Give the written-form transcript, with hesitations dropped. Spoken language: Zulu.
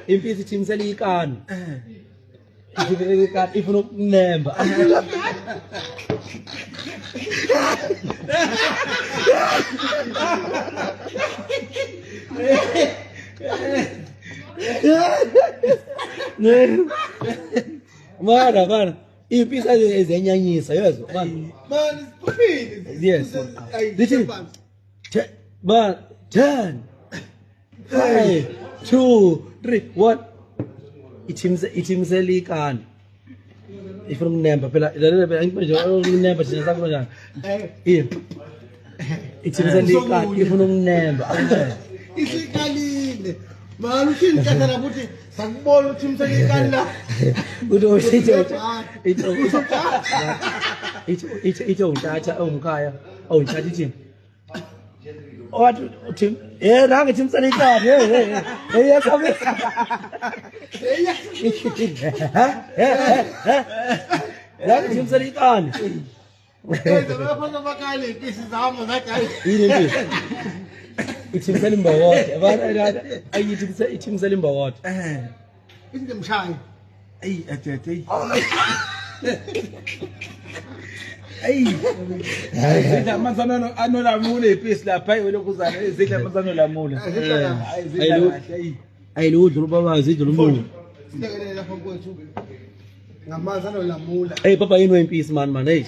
impisi ichimisela ikani ichimisela ikani ifuna ukunemba Mana impisi ezenyanyisa yezwa Man, stupid. Yes. Listen. Man, 10, 5, 2, 3, 1. Ichimisela ikani. Ifuna ukunemba phela lalela nje ukunemba thina sakho njani. Ichimisela ikani ifuna ukunemba. Isikalile. Man, uthini kathana ukuthi sakubona ukuthi imsakekani la. Ito untatha ongkhaya awuntatha ithini wathi uthi nange thimsana ikani yasabe nange thimsana ikani Baphatha bakale impisi zami zakhayi. yini impisi ithimsela imbawode abantu ayithi ithimsela imbawode Indimshayi. Ay, atete. Ay. Zidla amanzi anolamule ipisi lapha ayolokuzana zidla amanzi anolamule. ayiludla ubabazi idla umuntu Silekelela lapha kwethu. Ngamanzi anolamula. hey papa yini wempisi man hey